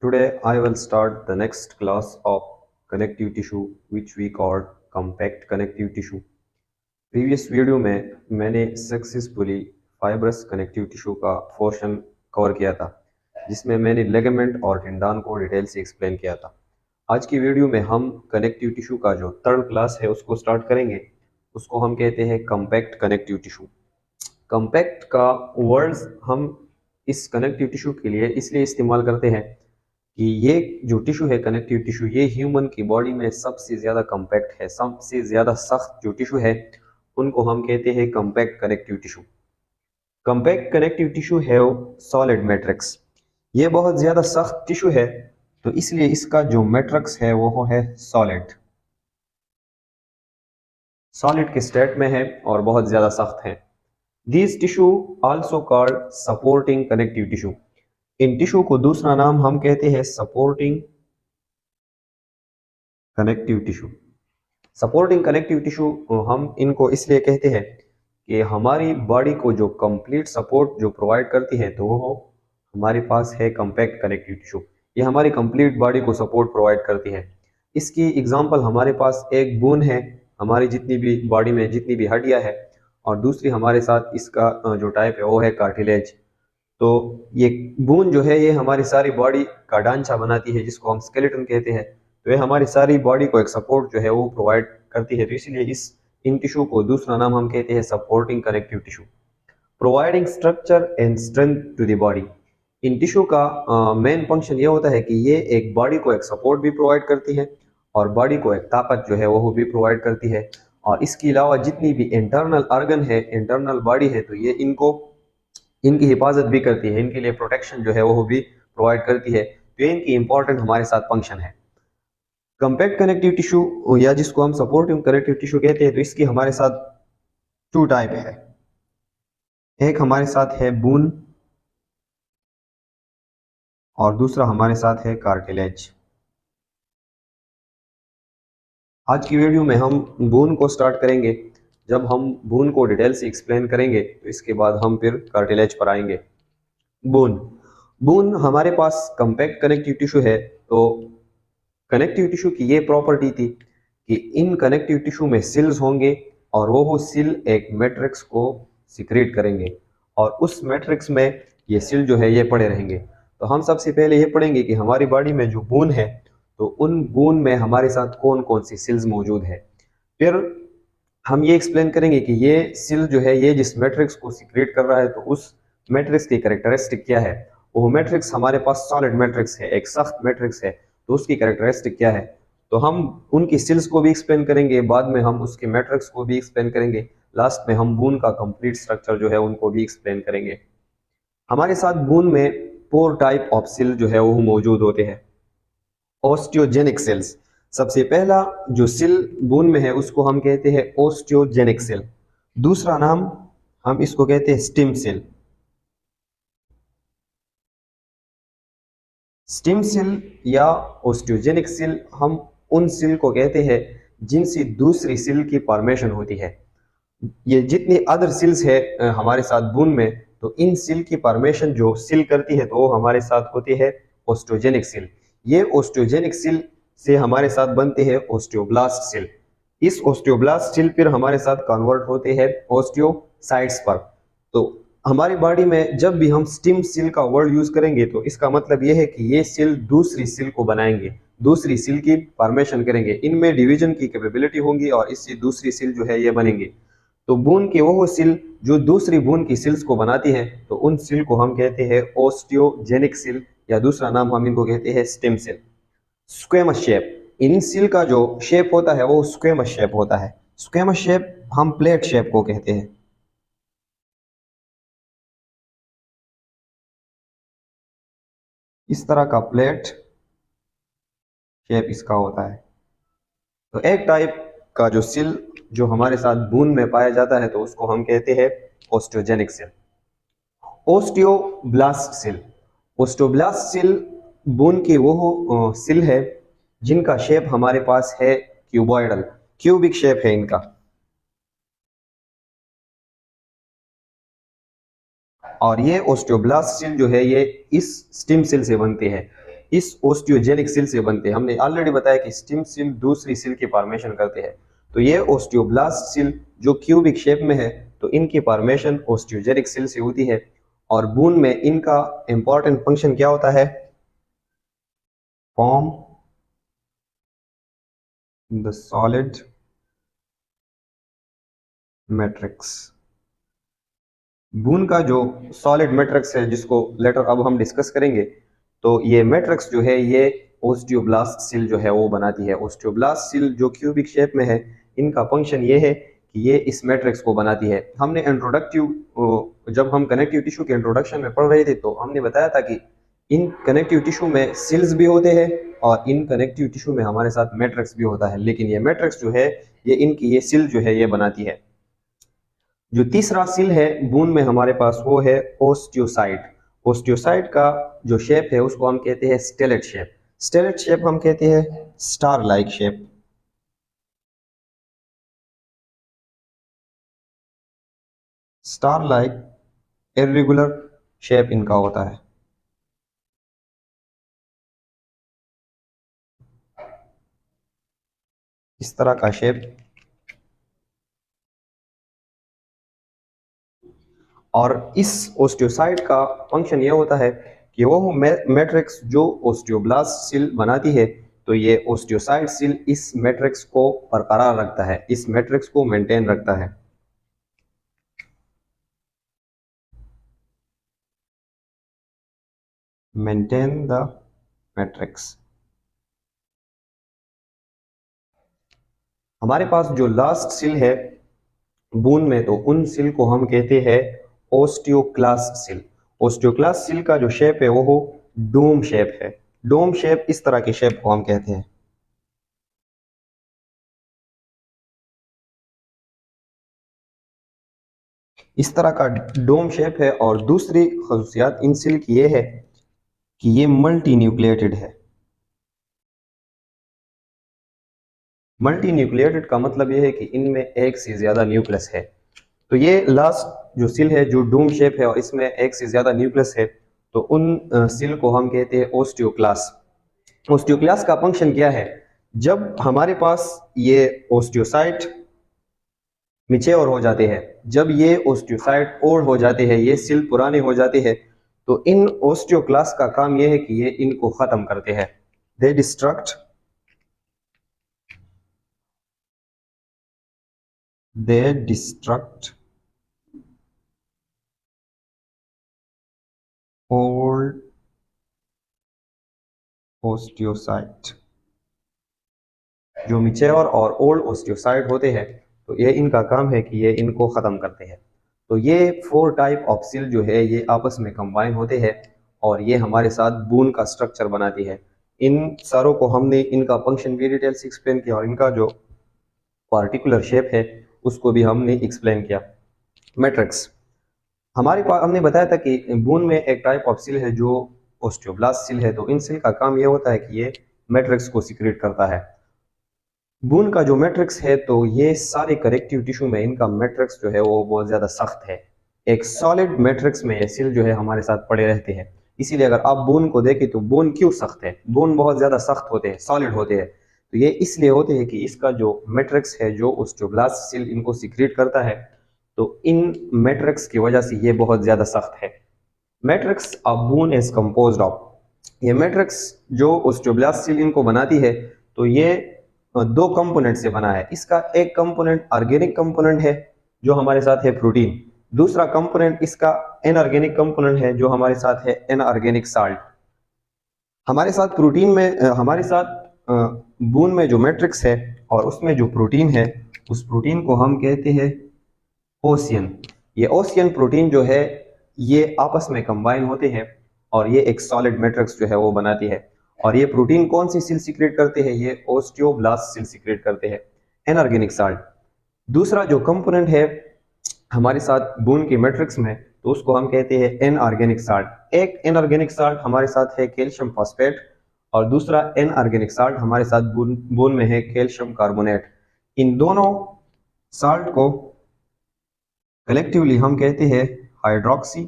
Today I will start the next class of connective tissue which we called compact connective tissue. Previous video में मैंने successfully fibrous connective tissue का portion cover किया था जिसमें मैंने ligament और tendon को डिटेल से एक्सप्लेन किया था। आज की वीडियो में हम कनेक्टिव टिश्यू का जो थर्ड क्लास है उसको स्टार्ट करेंगे। उसको हम कहते हैं कम्पैक्ट कनेक्टिव टिश्यू। कम्पैक्ट का वर्ड्स हम इस कनेक्टिव टिश्यू के लिए इसलिए इस्तेमाल करते हैं कि ये जो टिश्यू है कनेक्टिव टिश्यू ये ह्यूमन की बॉडी में सबसे ज़्यादा कम्पैक्ट है, सबसे ज़्यादा सख्त जो टिश्यू है उनको हम कहते हैं compact connective tissue. Compact connective tissue है सॉलिड मैट्रिक्स। ये बहुत ज़्यादा सख्त टिश्यू है तो इसलिए इसका जो मैट्रिक्स है वो है सॉलिड। सॉलिड के स्टेट में है और बहुत ज़्यादा सख्त है। This tissue also called supporting connective tissue. In tissue को दूसरा नाम हम कहते हैं supporting connective tissue. Supporting connective tissue हम इनको इसलिए कहते हैं कि हमारी बॉडी को जो कंप्लीट सपोर्ट जो प्रोवाइड करती है तो वो हमारे पास है कम्पैक्ट कनेक्टिव टिश्यू। ये हमारी कंप्लीट बॉडी को सपोर्ट प्रोवाइड करती है। इसकी एग्जांपल हमारे पास एक बोन है, हमारी जितनी भी बॉडी में जितनी भी हड्डियां है, और दूसरी हमारे साथ इसका जो टाइप है वो है कार्टिलेज। तो ये बोन जो है ये हमारी सारी बॉडी का ढांचा बनाती है जिसको हम स्केलेटन कहते हैं। तो ये हमारी सारी बॉडी को एक सपोर्ट जो है वो प्रोवाइड करती है। तो इसलिए इन टिश्यू को दूसरा नाम हम कहते हैं supporting connective tissue. Providing structure and strength to the body. इन टिश्यू का मेन फंक्शन ये होता है कि ये एक बॉडी को एक सपोर्ट भी प्रोवाइड करती है और बॉडी को एक ताकत जो है वो भी प्रोवाइड करती है। और इसके अलावा जितनी भी इंटरनल ऑर्गन है, इंटरनल बॉडी है, तो ये इनकी हिफाजत भी करती है, इनके लिए प्रोटेक्शन जो है वो भी प्रोवाइड करती है। तो इनकी इंपॉर्टेंट हमारे साथ फंक्शन है। कम्पैक्ट कनेक्टिव टिश्यू या जिसको हम सपोर्टिव कनेक्टिव टिश्यू कहते हैं तो इसकी हमारे साथ टू टाइप है। एक हमारे साथ है बोन और दूसरा हमारे साथ है कार्टिलेज। आज की वीडियो में हम बोन को स्टार्ट करेंगे। जब हम बोन को डिटेल से एक्सप्लेन करेंगे तो इसके बाद हम फिर कार्टिलेज पर आएंगे। बोन बोन हमारे पास कम्पैक्ट कनेक्टिव टिश्यू है। तो कनेक्टिव टिश्यू की ये प्रॉपर्टी थी कि इन कनेक्टिव टिश्यू में सेल्स होंगे और वो सेल एक मैट्रिक्स को सिक्रेट करेंगे और उस मैट्रिक्स में ये सेल जो है ये पड़े रहेंगे। तो हम सबसे पहले ये पढ़ेंगे कि हमारी बॉडी में जो बोन है तो उन बोन में हमारे साथ कौन कौन सी सेल्स मौजूद है। फिर हम ये एक्सप्लेन करेंगे कि ये सेल जो है ये जिस मैट्रिक्स को सिक्रेट कर रहा है तो उस मैट्रिक्स की कैरेक्टरिस्टिक क्या है। वो मैट्रिक्स हमारे पास सॉलिड मैट्रिक्स है, एक सख्त मैट्रिक्स है, तो उसकी कैरेक्टरिस्टिक क्या है। तो हम उनकी सेल्स को भी एक्सप्लेन करेंगे, बाद में हम उसके मैट्रिक्स को भी एक्सप्लेन करेंगे, लास्ट में हम बोन का कंप्लीट स्ट्रक्चर जो है उनको भी एक्सप्लेन करेंगे। हमारे साथ बोन में 4 टाइप ऑफ सेल जो है वो मौजूद होते हैं। ओस्टियोजेनिक सेल्स, सबसे पहला जो सेल बोन में है उसको हम कहते हैं ओस्टियोजेनिक सेल। दूसरा नाम हम इसको कहते हैं स्टेम सेल। स्टेम सेल या ओस्टियोजेनिक सेल हम उन सेल को कहते हैं जिनसे दूसरी सेल की फॉर्मेशन होती है। ये जितनी अदर सेल्स है हमारे साथ बोन में, तो इन सेल की फॉर्मेशन जो सेल करती है तो वो हमारे साथ होती है ओस्टियोजेनिक सेल। ये ओस्टियोजेनिक सेल से हमारे साथ बनते हैं ओस्टियोब्लास्ट सेल। इस ओस्टियोब्लास्ट सेल फिर हमारे साथ कन्वर्ट होते हैं ओस्टियोसाइट्स पर। तो हमारी बॉडी में जब भी हम स्टेम सेल का वर्ड यूज करेंगे तो इसका मतलब यह है कि ये सेल दूसरी सेल को बनाएंगे, दूसरी सेल की फॉर्मेशन करेंगे, इनमें डिवीजन की कैपेबिलिटी होगी और इससे दूसरी सेल जो है ये बनेंगे। तो बोन के वो सेल जो दूसरी बोन की सेल्स को बनाती है तो उन सेल को हम कहते हैं ओस्टियोजेनिक सेल या दूसरा नाम हम इनको कहते हैं स्टेम सेल। स्क्वेमस शेप, इन सेल का जो शेप होता है वो स्क्वेमस शेप होता है। स्क्वेमस शेप हम प्लेट शेप को कहते हैं। इस तरह का प्लेट शेप इसका होता है। तो एक टाइप का जो सेल जो हमारे साथ बोन में पाया जाता है तो उसको हम कहते हैं osteogenic cell. Osteoblast cell, osteoblast cell bone की वो सेल है जिनका शेप हमारे पास है क्यूबॉइडल, क्यूबिक शेप है इनका। और ये ओस्टियोब्लास्ट सेल जो है ये इस स्टेम सेल से बनती है। इस ओस्टियोजेनिक सेल से बनते हैं। हमने ऑलरेडी बताया कि स्टेम सेल दूसरी सेल की फॉर्मेशन करते हैं, तो ये ओस्टियोब्लास्ट सेल जो क्यूबिक शेप में है, तो इनकी फॉर्मेशन ओस्टियोजेनिक सेल से होती है। और बून में इनका इंपॉर्टेंट फंक्शन क्या होता है? Form the solid matrix. बून का जो सॉलिड मैट्रिक्स है, जिसको लेटर अब हम डिस्कस करेंगे, तो ये मैट्रिक्स जो है ये ओस्टियोब्लास्ट सेल जो है वो बनाती है। ओस्टियोब्लास्ट सेल जो क्यूबिक शेप में है, इनका फंक्शन ये है कि ये इस मैट्रिक्स को बनाती है। हमने इंट्रोडक्टिव जब हम कनेक्टिव टिश्यू के इंट्रोडक्शन में पढ़ रहे थे, तो हमने बताया था कि इन कनेक्टिव टिश्यू में सेल्स भी होते हैं और इन कनेक्टिव टिश्यू में हमारे साथ मैट्रिक्स भी होता है, लेकिन ये मैट्रिक्स जो है ये सेल जो है ये बनाती है। जो तीसरा सेल है बून में हमारे पास, वो है ओस्टियोसाइट। ओस्टियोसाइट का जो शेप है उसको हम कहते हैं स्टेलेट शेप। स्टेलेट शेप हम कहते हैं star like shape. Star like irregular shape इनका होता है। इस तरह का शेप। और इस ओस्टियोसाइट का फंक्शन ये होता है कि वो मैट्रिक्स जो ओस्टियोब्लास्ट सेल बनाती है, तो ये ओस्टियोसाइट सेल इस मैट्रिक्स को बरकरार रखता है, इस मैट्रिक्स को मेंटेन रखता है। Maintain the matrix. हमारे पास जो लास्ट सेल है बून में, तो उन सेल को हम कहते हैं ओस्टियोक्लास्ट सेल। ओस्टियोक्लास्ट सेल का जो शेप है वो डोम शेप है। डोम शेप, इस तरह के शेप को हम कहते हैं। इस तरह का डोम शेप है। और दूसरी खासियत इन सेल की ये है कि ये मल्टी न्यूक्लिएटेड है। मल्टी न्यूक्लिएटेड का मतलब ये है कि इनमें एक से ज्यादा न्यूक्लियस है। तो ये लास्ट जो सेल है जो डोम शेप है और इसमें एक से ज्यादा न्यूक्लियस है, तो उन सेल को हम कहते हैं ओस्टियोक्लास्ट। ओस्टियोक्लास्ट का फंक्शन क्या है? जब हमारे पास ये ओस्टियोसाइट मिच्योर हो जाते हैं, जब ये ओस्टियोसाइट ओल्ड हो जाते हैं, ये सेल पुराने हो जाते हैं, तो इन ओस्टियोक्लास्ट का काम ये है कि ये इनको खत्म करते हैं। दे डिस्ट्रक्ट दे डिस्ट्रक्ट ओल्ड ओस्टियोसाइट। जो मिच्योर और ओल्ड ओस्टियोसाइट होते हैं, तो ये इनका काम है कि ये इनको खत्म करते हैं। तो ये 4 टाइप ऑफ सेल जो है ये आपस में कंबाइन होते हैं और ये हमारे साथ बून का स्ट्रक्चर बनाती है। इन सारों को हमने इनका फंक्शन भी डिटेल से एक्सप्लेन किया और इनका जो पार्टिकुलर शेप है उसको भी हमने एक्सप्लेन किया। मैट्रिक्स हमारे पास, हमने बताया था कि बून में एक टाइप ऑफ सेल है जो ओस्टियोब्लास्ट सेल है। तो इन सेल का काम ये होता है कि ये मैट्रिक्स को सिक्रेट करता है। बून का जो मैट्रिक्स है, तो ये सारे करेक्टिव टिश्यू में इनका मैट्रिक्स जो है वो बहुत ज्यादा सख्त है। एक सॉलिड मैट्रिक्स में ये सेल जो है हमारे साथ पड़े रहते हैं। इसीलिए अगर आप बोन को देखें तो बोन क्यों सख्त है? बोन बहुत ज्यादा सख्त होते हैं, सॉलिड होते हैं। तो ये इसलिए होते हैं कि इसका जो मैट्रिक्स है जो ओस्टियोब्लास्ट सेल इनको सिक्रेट करता है, तो इन मैट्रिक्स की वजह से ये बहुत ज्यादा सख्त है। Matrix of bone is composed of, ये मैट्रिक्स जो ओस्टियोब्लास्ट सेल इनको बनाती है, तो ये दो कंपोनेंट से बना है। इसका एक कंपोनेंट ऑर्गेनिक कंपोनेंट है जो हमारे साथ है प्रोटीन। दूसरा कंपोनेंट इसका इनऑर्गेनिक कंपोनेंट है जो हमारे साथ है इनऑर्गेनिक साल्ट। हमारे साथ प्रोटीन में हमारे साथ बून में जो मैट्रिक्स है और उसमें जो प्रोटीन है, उस प्रोटीन को हम कहते हैं ओशियन। ये ओशियन प्रोटीन जो है ये आपस में कंबाइन होते हैं और ये एक सॉलिड मैट्रिक्स जो है वो बनाती है। और ये प्रोटीन कौन सी सेल सिक्रेट करते हैं? ये ओस्टियोब्लास्ट सेल सिक्रेट करते हैं इनऑर्गेनिक साल्ट। दूसरा जो कंपोनेंट है हमारे साथ बोन की मैट्रिक्स में, तो उसको हम कहते हैं इनऑर्गेनिक साल्ट। एक इनऑर्गेनिक साल्ट हमारे साथ है कैल्शियम फॉस्फेट और दूसरा इनऑर्गेनिक साल्ट हमारे साथ बोन में है कैल्शियम कार्बोनेट। इन दोनों साल्ट को कलेक्टिवली हम कहते हैं हाइड्रोक्सी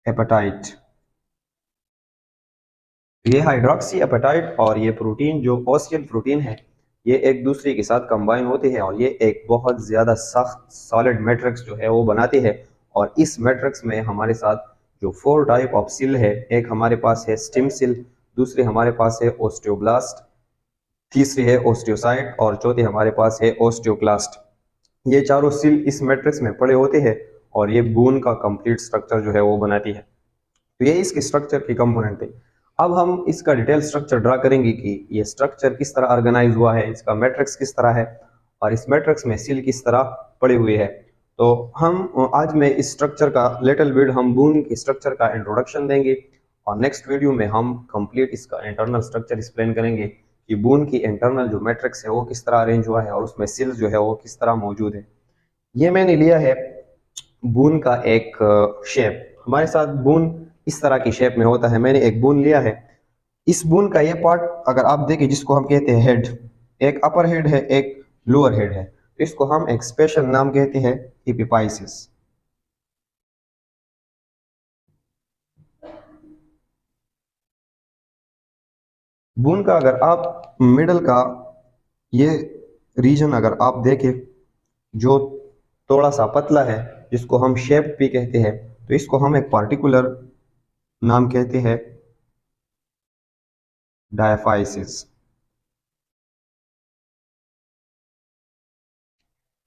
एपेटाइट। ये हाइड्रोक्सी एपेटाइट और ये प्रोटीन जो ओसियल प्रोटीन है, ये एक दूसरे के साथ कंबाइन होते हैं और ये एक बहुत ज़्यादा सख्त सॉलिड मैट्रिक्स जो है वो बनाते हैं। और इस मैट्रिक्स में हमारे साथ जो 4 टाइप ऑफ सेल है, एक हमारे पास है स्टेम सेल, दूसरे हमारे पास है ओस्टियोब्लास्ट, तीसरी है ओस्टियोसाइट और चौथे हमारे पास है ओस्टियोक्लास्ट। ये चारों सेल इस मैट्रिक्स में पड़े होते हैं और ये बोन का कंप्लीट स्ट्रक्चर जो है वो बनाती है। तो ये इसके स्ट्रक्चर की कंपोनेंट है। अब हम इसका डिटेल स्ट्रक्चर ड्रा करेंगे कि ये स्ट्रक्चर किस तरह ऑर्गेनाइज हुआ है, इसका मैट्रिक्स किस तरह है और इस मैट्रिक्स में सेल किस तरह पड़े हुए है। तो हम आज में इस स्ट्रक्चर का लिटिल बिट हम बोन के स्ट्रक्चर का इंट्रोडक्शन देंगे और नेक्स्ट वीडियो में हम कंप्लीट इसका इंटरनल स्ट्रक्चर एक्सप्लेन करेंगे कि बोन की इंटरनल जो मैट्रिक्स है वो किस तरह अरेंज हुआ है और उसमें सेल्स जो है वो किस तरह मौजूद है। ये मैंने लिया है बून का एक शेप। हमारे साथ बून इस तरह की शेप में होता है। मैंने एक बून लिया है। इस बून का ये पार्ट अगर आप देखें, जिसको हम कहते हैं हेड, एक अपर हेड है, एक लोअर हेड है, तो इसको हम एक स्पेशल नाम कहते हैं एपिपाइसिस। बून का अगर आप मिडल का ये रीजन अगर आप देखें, जो थोड़ा सा पतला है, जिसको हम शेप भी कहते हैं, तो इसको हम एक पार्टिकुलर नाम कहते हैं डायफाइसिस।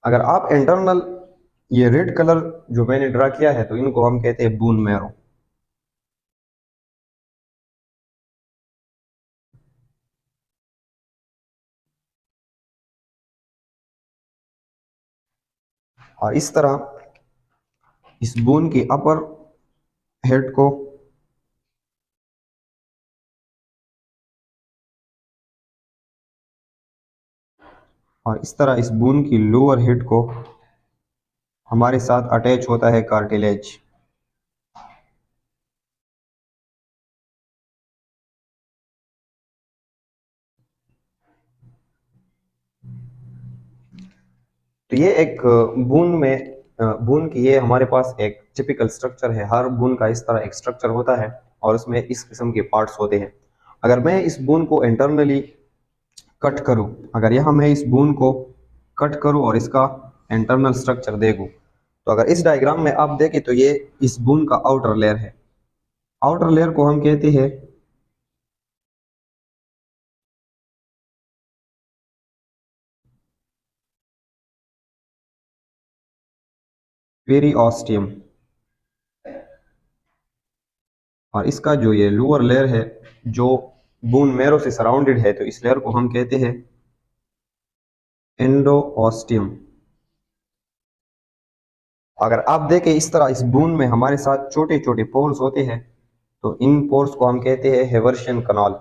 अगर आप इंटरनल ये रेड कलर जो मैंने ड्रा किया है, तो इनको हम कहते हैं बून मैरो। और इस तरह इस बून की अपर हेड को और इस तरह इस बून की लोअर हेड को हमारे साथ अटैच होता है कार्टिलेज। तो ये एक बून में बून की ये हमारे पास एक टिपिकल स्ट्रक्चर है। हर बून का इस तरह एक स्ट्रक्चर होता है और उसमें इस किस्म के पार्ट्स होते हैं। अगर मैं इस बून को इंटरनली कट करूं, अगर यहाँ मैं इस बून को कट करूं और इसका इंटरनल स्ट्रक्चर देखूं, तो अगर इस डायग्राम में आप देखें तो ये इस बून का आउटर लेयर है। आउटर लेयर को हम कहते हैं पेरिओस्टियम और इसका जो ये लोअर लेयर है, जो बोन मैरो से सराउंडेड है, तो इस लेयर को हम कहते हैं एंडोऑस्टियम। अगर आप देखें इस तरह इस बोन में हमारे साथ छोटे छोटे पोर्स होते हैं, तो इन पोर्स को हम कहते हैं हेवर्शियन कनाल।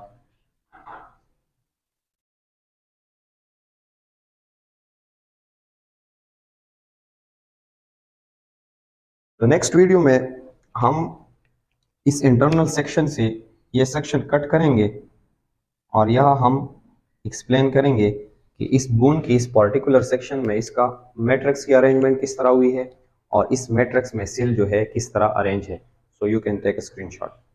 तो नेक्स्ट वीडियो में हम इस इंटरनल सेक्शन से ये सेक्शन कट करेंगे और यह हम एक्सप्लेन करेंगे कि इस बोन की इस पर्टिकुलर सेक्शन में इसका मैट्रिक्स की अरेंजमेंट किस तरह हुई है और इस मैट्रिक्स में सेल जो है किस तरह अरेंज है। So you can take a screenshot.